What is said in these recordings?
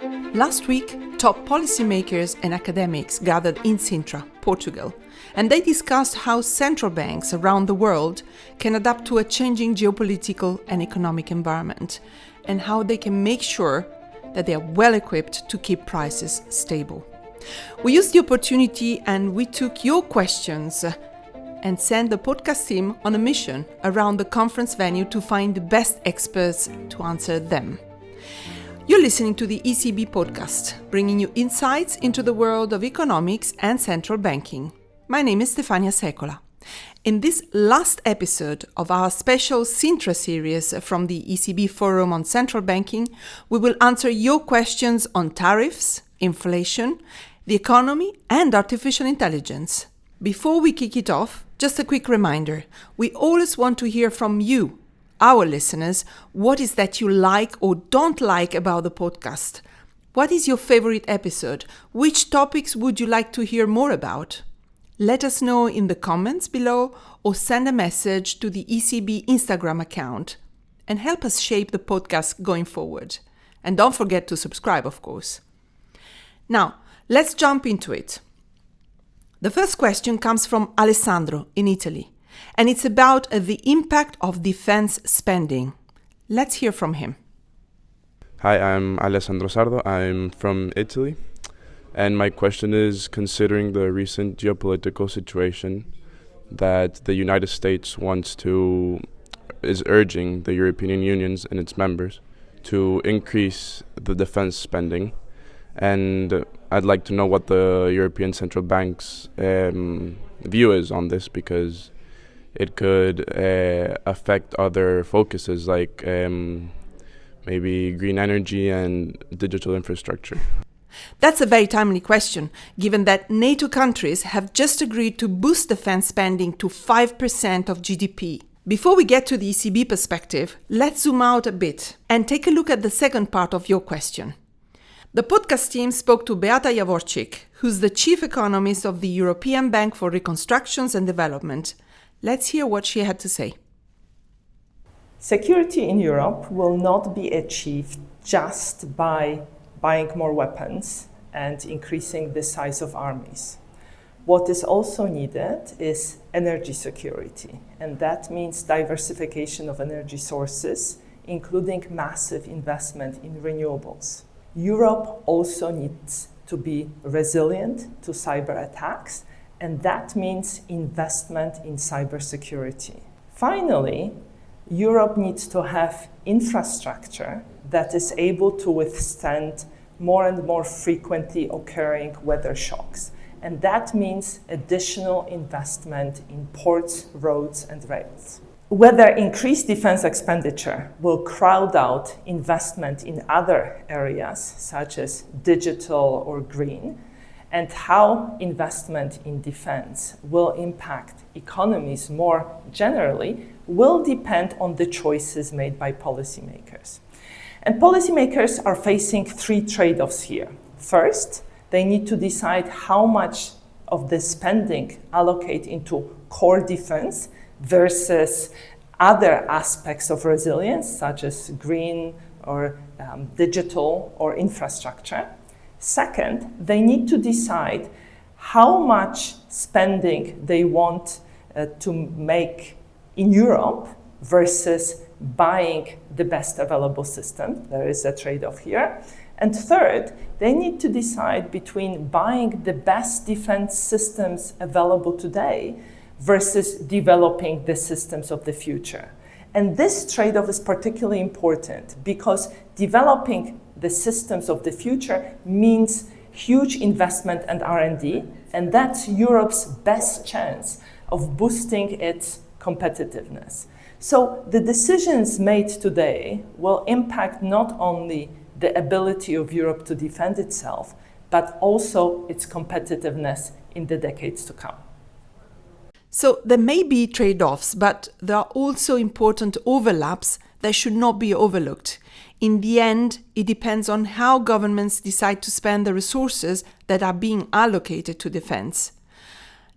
Last week, top policymakers and academics gathered in Sintra, Portugal, and they discussed how central banks around the world can adapt to a changing geopolitical and economic environment, and how they can make sure that they are well equipped to keep prices stable. We used the opportunity and we took your questions and sent the podcast team on a mission around the conference venue to find the best experts to answer them. You're listening to the ECB podcast, bringing you insights into the world of economics and central banking. My name is Stefania Secola. In this last episode of our special Sintra series from the ECB Forum on central banking, we will answer your questions on tariffs, inflation, the economy, and artificial intelligence. Before we kick it off, just a quick reminder. We always want to hear from you, our listeners. What is that you like or don't like about the podcast? What is your favorite episode? Which topics would you like to hear more about? Let us know in the comments below or send a message to the ECB Instagram account and help us shape the podcast going forward. And don't forget to subscribe, of course. Now, let's jump into it. The first question comes from Alessandro in Italy, and it's about the impact of defense spending. Let's hear from him. Hi, I'm Alessandro Sardo. I'm from Italy. And my question is, considering the recent geopolitical situation that the United States is urging the European Union and its members to increase the defense spending. And I'd like to know what the European Central Bank's view is on this, because it could affect other focuses like maybe green energy and digital infrastructure. That's a very timely question, given that NATO countries have just agreed to boost defense spending to 5% of GDP. Before we get to the ECB perspective, let's zoom out a bit and take a look at the second part of your question. The podcast team spoke to Beata Jaworczyk, who's the chief economist of the European Bank for Reconstruction and Development. Let's hear what she had to say. Security in Europe will not be achieved just by buying more weapons and increasing the size of armies. What is also needed is energy security, and that means diversification of energy sources, including massive investment in renewables. Europe also needs to be resilient to cyber attacks, and that means investment in cybersecurity. Finally, Europe needs to have infrastructure that is able to withstand more and more frequently occurring weather shocks. And that means additional investment in ports, roads, and rails. Whether increased defense expenditure will crowd out investment in other areas, such as digital or green, and how investment in defense will impact economies more generally, will depend on the choices made by policymakers. And policymakers are facing three trade-offs here. First, they need to decide how much of the spending allocate into core defense versus other aspects of resilience, such as green or digital or infrastructure. Second, they need to decide how much spending they want to make in Europe versus buying the best available system. There is a trade-off here. And third, they need to decide between buying the best defense systems available today versus developing the systems of the future. And this trade-off is particularly important because developing the systems of the future means huge investment and R&D, and that's Europe's best chance of boosting its competitiveness. So the decisions made today will impact not only the ability of Europe to defend itself, but also its competitiveness in the decades to come. So there may be trade-offs, but there are also important overlaps that should not be overlooked. In the end, it depends on how governments decide to spend the resources that are being allocated to defense.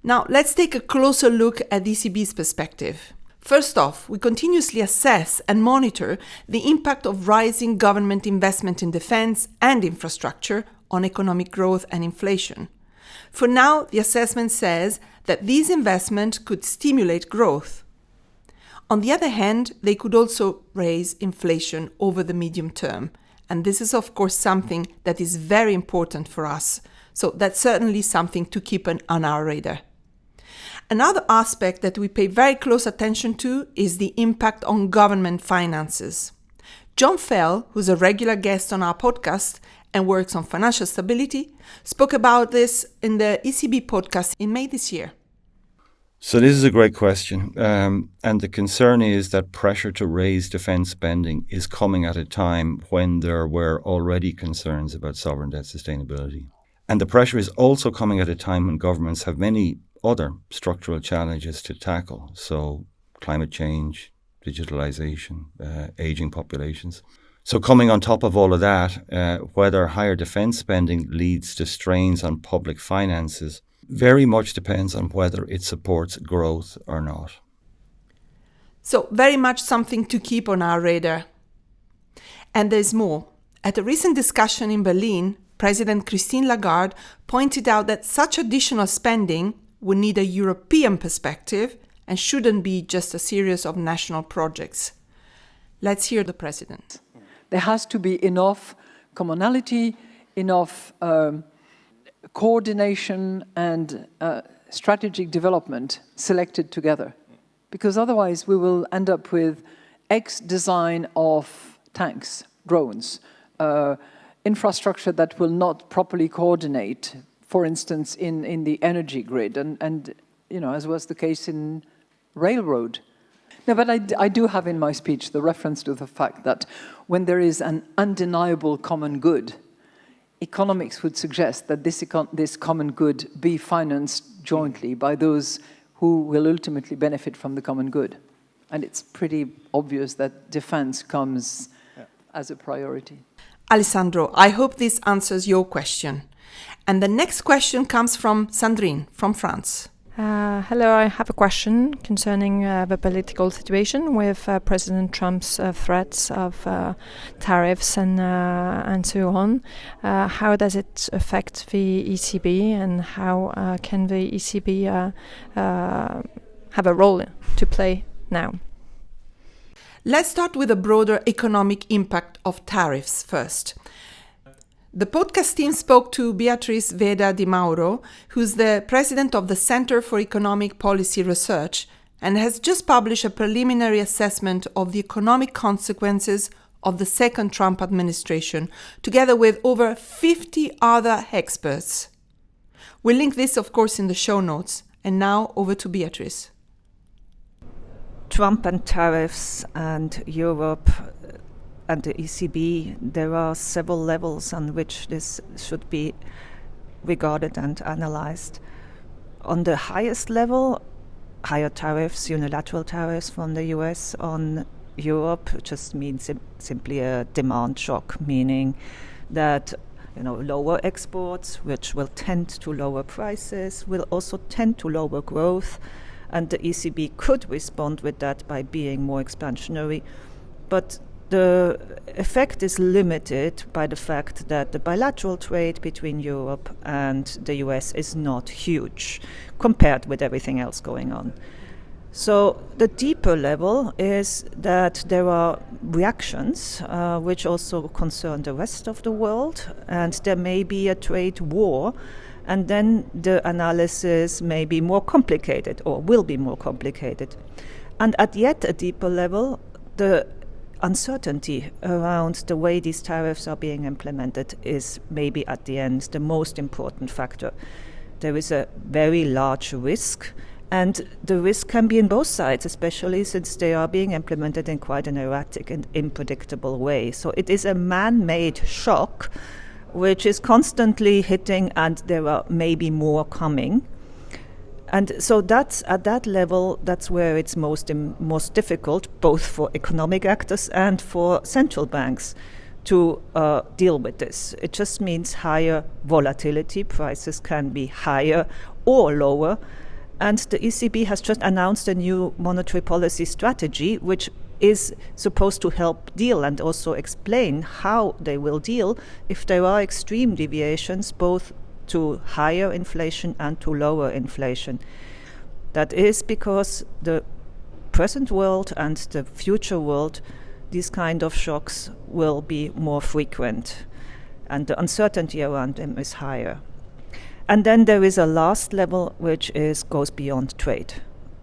Now, let's take a closer look at ECB's perspective. First off, we continuously assess and monitor the impact of rising government investment in defense and infrastructure on economic growth and inflation. For now, the assessment says that these investments could stimulate growth. On the other hand, they could also raise inflation over the medium term. And this is, of course, something that is very important for us. So that's certainly something to keep on our radar. Another aspect that we pay very close attention to is the impact on government finances. John Fell, who's a regular guest on our podcast and works on financial stability, spoke about this in the ECB podcast in May this year. So this is a great question. And the concern is that pressure to raise defence spending is coming at a time when there were already concerns about sovereign debt sustainability. And the pressure is also coming at a time when governments have many other structural challenges to tackle. So climate change, digitalization, aging populations. So coming on top of all of that, whether higher defence spending leads to strains on public finances very much depends on whether it supports growth or not. So very much something to keep on our radar. And there's more. At a recent discussion in Berlin, President Christine Lagarde pointed out that such additional spending would need a European perspective and shouldn't be just a series of national projects. Let's hear the President. There has to be enough commonality, enough coordination and strategic development selected together. Because otherwise we will end up with X design of tanks, drones, infrastructure that will not properly coordinate, for instance, in the energy grid, and as was the case in railroad. No, but I do have in my speech the reference to the fact that when there is an undeniable common good, economics would suggest that this common good be financed jointly by those who will ultimately benefit from the common good. And it's pretty obvious that defense comes as a priority. Alessandro, I hope this answers your question. And the next question comes from Sandrine from France. Hello, I have a question concerning the political situation with President Trump's threats of tariffs and so on. How does it affect the ECB, and how can the ECB have a role to play now? Let's start with a broader economic impact of tariffs first. The podcast team spoke to Beatrice Veda Di Mauro, who's the president of the Center for Economic Policy Research, and has just published a preliminary assessment of the economic consequences of the second Trump administration, together with over 50 other experts. We'll link this, of course, in the show notes. And now over to Beatrice. Trump and tariffs and Europe and the ECB, there are several levels on which this should be regarded and analyzed. On the highest level, higher tariffs, unilateral tariffs from the US on Europe just means simply a demand shock, meaning that lower exports, which will tend to lower prices, will also tend to lower growth, and the ECB could respond with that by being more expansionary. But the effect is limited by the fact that the bilateral trade between Europe and the US is not huge compared with everything else going on. So the deeper level is that there are reactions which also concern the rest of the world, and there may be a trade war, and then the analysis may be more complicated or will be more complicated. And at yet a deeper level, the uncertainty around the way these tariffs are being implemented is maybe at the end the most important factor. There is a very large risk, and the risk can be in both sides, especially since they are being implemented in quite an erratic and unpredictable way. So it is a man-made shock which is constantly hitting, and there are maybe more coming. And so that's at that level, that's where it's most difficult, both for economic actors and for central banks to deal with this. It just means higher volatility. Prices can be higher or lower. And the ECB has just announced a new monetary policy strategy, which is supposed to help deal and also explain how they will deal if there are extreme deviations both to higher inflation and to lower inflation. That is because the present world and the future world, these kind of shocks will be more frequent and the uncertainty around them is higher. And then there is a last level which goes beyond trade.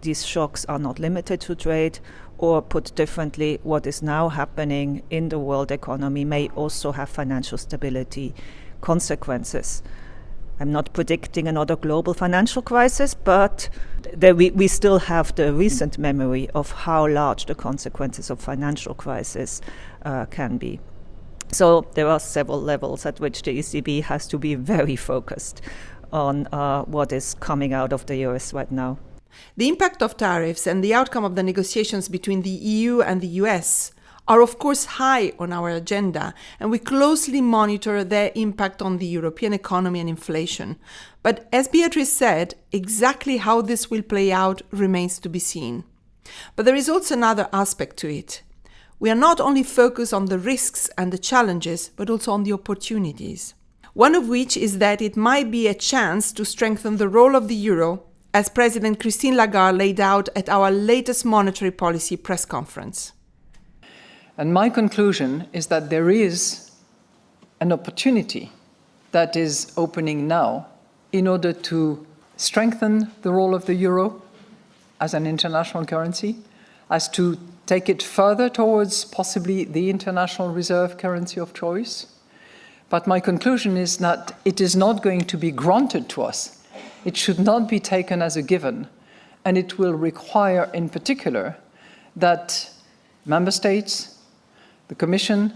These shocks are not limited to trade, or put differently, what is now happening in the world economy may also have financial stability consequences. I'm not predicting another global financial crisis, but we still have the recent memory of how large the consequences of financial crisis can be. So there are several levels at which the ECB has to be very focused on what is coming out of the US right now. The impact of tariffs and the outcome of the negotiations between the EU and the US are of course high on our agenda, and we closely monitor their impact on the European economy and inflation. But as Beatrice said, exactly how this will play out remains to be seen. But there is also another aspect to it. We are not only focused on the risks and the challenges, but also on the opportunities. One of which is that it might be a chance to strengthen the role of the euro, as President Christine Lagarde laid out at our latest monetary policy press conference. And my conclusion is that there is an opportunity that is opening now in order to strengthen the role of the euro as an international currency, as to take it further towards possibly the international reserve currency of choice. But my conclusion is that it is not going to be granted to us. It should not be taken as a given, and it will require in particular that member states, the Commission,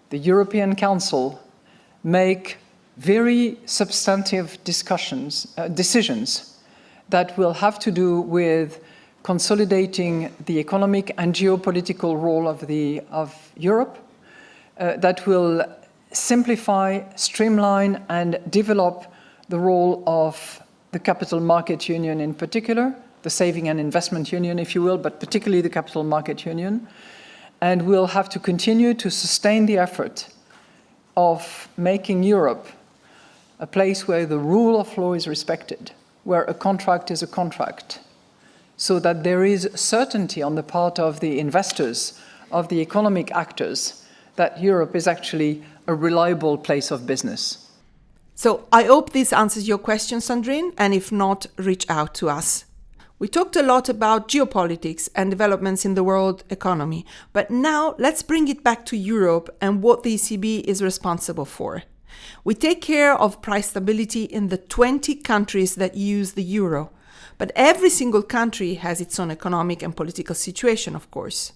the European Council make very substantive decisions that will have to do with consolidating the economic and geopolitical role of Europe, that will simplify, streamline, and develop the role of the capital market union in particular, the saving and investment union, if you will, but particularly the capital market union. And we'll have to continue to sustain the effort of making Europe a place where the rule of law is respected, where a contract is a contract, so that there is certainty on the part of the investors, of the economic actors, that Europe is actually a reliable place of business. So I hope this answers your question, Sandrine, and if not, reach out to us. We talked a lot about geopolitics and developments in the world economy, but now let's bring it back to Europe and what the ECB is responsible for. We take care of price stability in the 20 countries that use the euro, but every single country has its own economic and political situation, of course.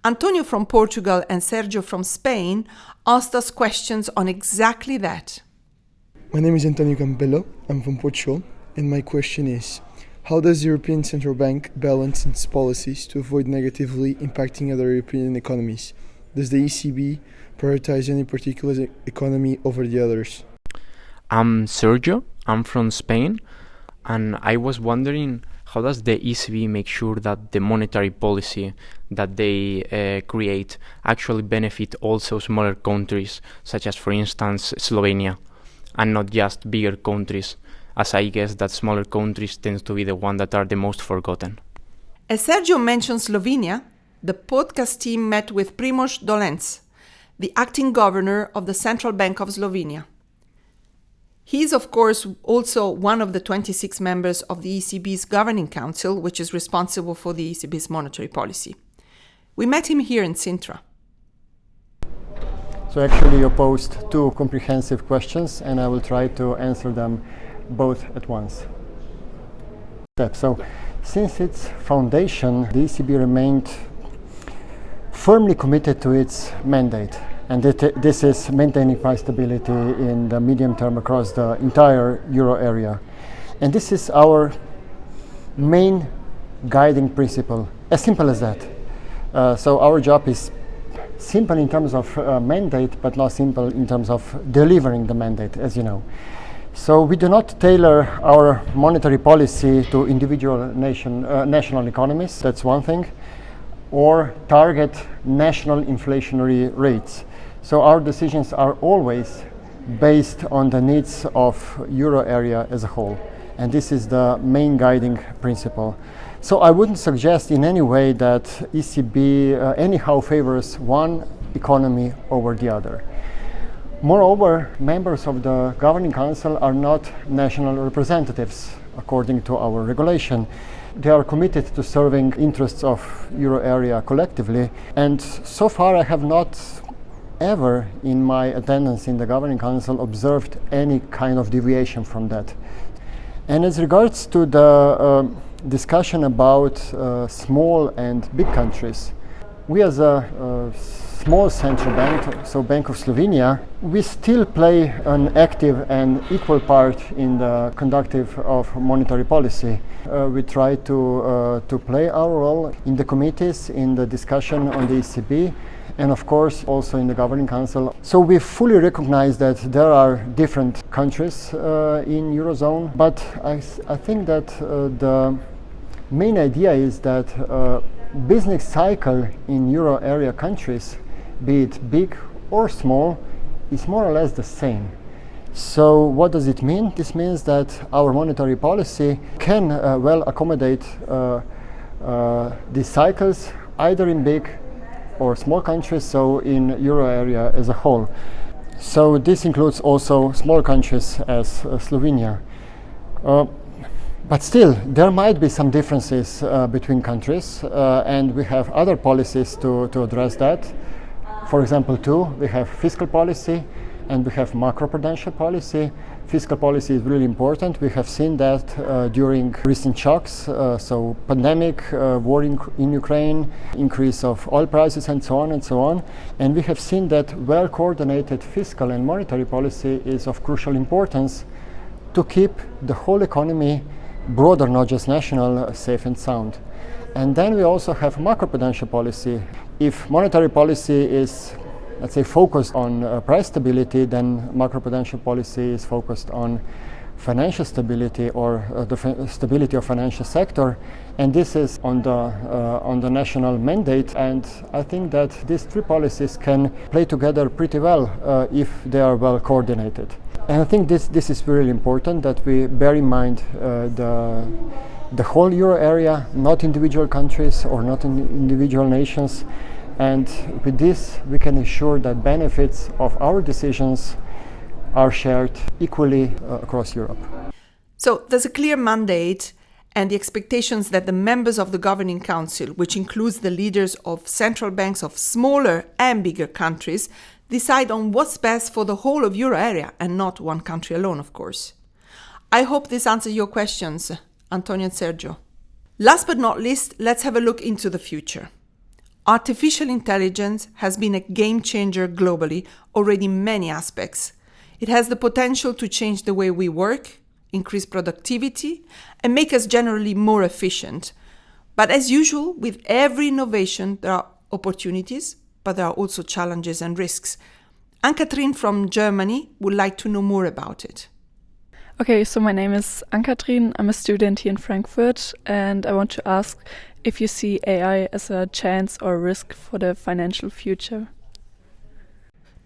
Antonio from Portugal and Sergio from Spain asked us questions on exactly that. My name is Antonio Campello, I'm from Portugal, and my question is, how does the European Central Bank balance its policies to avoid negatively impacting other European economies? Does the ECB prioritize any particular economy over the others? I'm Sergio, I'm from Spain, and I was wondering, how does the ECB make sure that the monetary policy that they create actually benefit also smaller countries, such as, for instance, Slovenia, and not just bigger countries, as I guess that smaller countries tend to be the ones that are the most forgotten? As Sergio mentioned Slovenia, the podcast team met with Primož Dolenc, the acting governor of the Central Bank of Slovenia. He is, of course, also one of the 26 members of the ECB's Governing Council, which is responsible for the ECB's monetary policy. We met him here in Sintra. So actually you posed two comprehensive questions, and I will try to answer them both at once. So, since its foundation, the ECB remained firmly committed to its mandate, and this is maintaining price stability in the medium term across the entire euro area. And this is our main guiding principle, as simple as that. So our job is simple in terms of mandate, but not simple in terms of delivering the mandate, as you know. So we do not tailor our monetary policy to individual national economies, that's one thing, or target national inflationary rates. So our decisions are always based on the needs of euro area as a whole. And this is the main guiding principle. So I wouldn't suggest in any way that ECB anyhow favors one economy over the other. Moreover, members of the Governing Council are not national representatives according to our regulation. They are committed to serving interests of euro area collectively, and so far I have not ever in my attendance in the Governing Council observed any kind of deviation from that. And as regards to the discussion about small and big countries, we as a small central bank, so Bank of Slovenia, we still play an active and equal part in the conductive of monetary policy. We try to play our role in the committees, in the discussion on the ECB, and of course also in the Governing Council. So we fully recognize that there are different countries in Eurozone, but I think that the main idea is that business cycle in euro area countries, be it big or small, is more or less the same. So what does it mean? This means that our monetary policy can well accommodate these cycles either in big or small countries, so in euro area as a whole. So this includes also small countries as Slovenia. But still, there might be some differences between countries, and we have other policies to address that. For example, we have fiscal policy and we have macroprudential policy. Fiscal policy is really important. We have seen that during recent shocks, so pandemic, war in Ukraine, increase of oil prices and so on and so on. And we have seen that well-coordinated fiscal and monetary policy is of crucial importance to keep the whole economy, broader, not just national, safe and sound. And then we also have macroprudential policy. If monetary policy is, let's say, focused on price stability, then macroprudential policy is focused on financial stability or the stability of financial sector, and this is on the national mandate. And I think that these three policies can play together pretty well if they are well coordinated. And I think this is really important, that we bear in mind the whole euro area, not individual countries or not individual nations. And with this, we can ensure that benefits of our decisions are shared equally across Europe. So there's a clear mandate and the expectations that the members of the Governing Council, which includes the leaders of central banks of smaller and bigger countries, decide on what's best for the whole of euro area and not one country alone, of course. I hope this answers your questions, Antonio and Sergio. Last but not least, let's have a look into the future. Artificial intelligence has been a game changer globally already in many aspects. It has the potential to change the way we work, increase productivity, and make us generally more efficient. But as usual, with every innovation, there are opportunities, but there are also challenges and risks. Ann-Kathrin from Germany would like to know more about it. Okay, so my name is Ann-Kathrin. I'm a student here in Frankfurt, and I want to ask if you see AI as a chance or a risk for the financial future.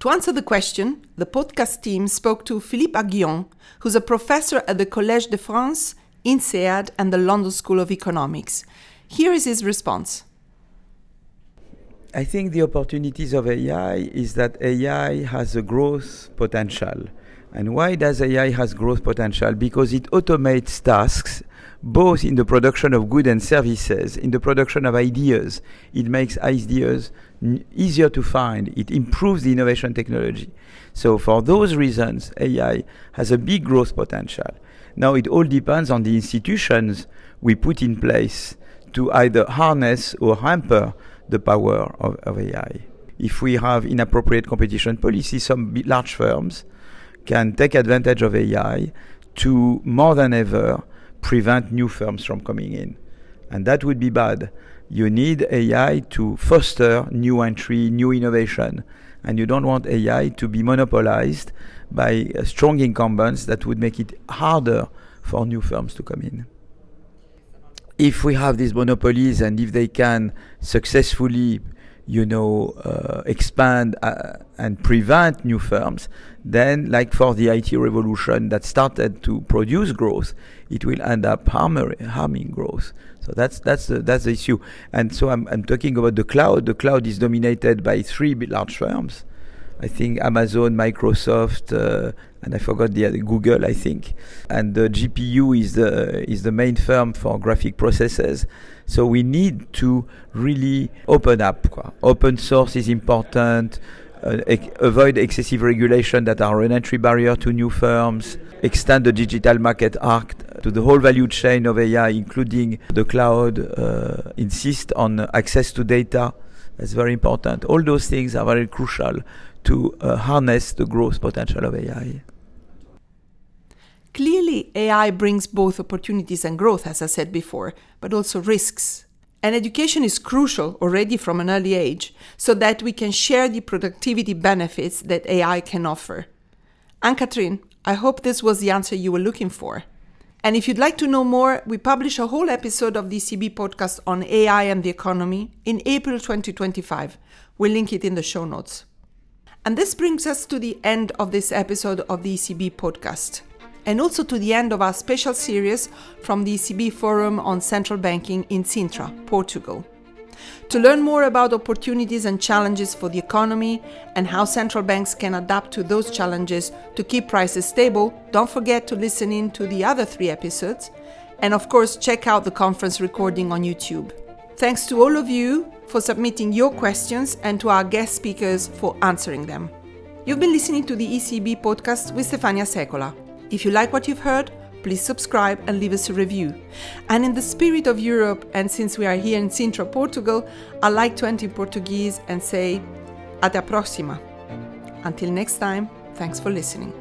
To answer the question, the podcast team spoke to Philippe Aguillon, who's a professor at the Collège de France, INSEAD, and the London School of Economics. Here is his response. I think the opportunities of AI is that AI has a growth potential. And why does AI has growth potential? Because it automates tasks, both in the production of goods and services, in the production of ideas. It makes ideas easier to find. It improves the innovation technology. So for those reasons, AI has a big growth potential. Now it all depends on the institutions we put in place to either harness or hamper the power of AI. If we have inappropriate competition policy, some large firms can take advantage of AI to, more than ever, prevent new firms from coming in. And that would be bad. You need AI to foster new entry, new innovation. And you don't want AI to be monopolized by strong incumbents that would make it harder for new firms to come in. If we have these monopolies and if they can successfully, expand and prevent new firms, then like for the IT revolution that started to produce growth, it will end up harming growth. So that's the issue. And so I'm talking about the cloud. The cloud is dominated by three large firms. I think Amazon, Microsoft, and I forgot the other, Google, I think. And the GPU is the main firm for graphic processors. So we need to really open up. Open source is important. Avoid excessive regulation that are an entry barrier to new firms. Extend the Digital Market Act to the whole value chain of AI, including the cloud. Insist on access to data. That's very important. All those things are very crucial to harness the growth potential of AI. Clearly, AI brings both opportunities and growth, as I said before, but also risks. And education is crucial already from an early age, so that we can share the productivity benefits that AI can offer. Anne-Catherine, I hope this was the answer you were looking for. And if you'd like to know more, we publish a whole episode of the ECB podcast on AI and the economy in April 2025. We'll link it in the show notes. And this brings us to the end of this episode of the ECB podcast, and also to the end of our special series from the ECB Forum on Central Banking in Sintra, Portugal. To learn more about opportunities and challenges for the economy and how central banks can adapt to those challenges to keep prices stable, don't forget to listen in to the other 3 episodes, and of course check out the conference recording on YouTube. Thanks to all of you for submitting your questions and to our guest speakers for answering them. You've been listening to the ECB podcast with Stefania Secola. If you like what you've heard, please subscribe and leave us a review. And in the spirit of Europe, and since we are here in Sintra, Portugal, I like to end in Portuguese and say, até a próxima. Until next time, thanks for listening.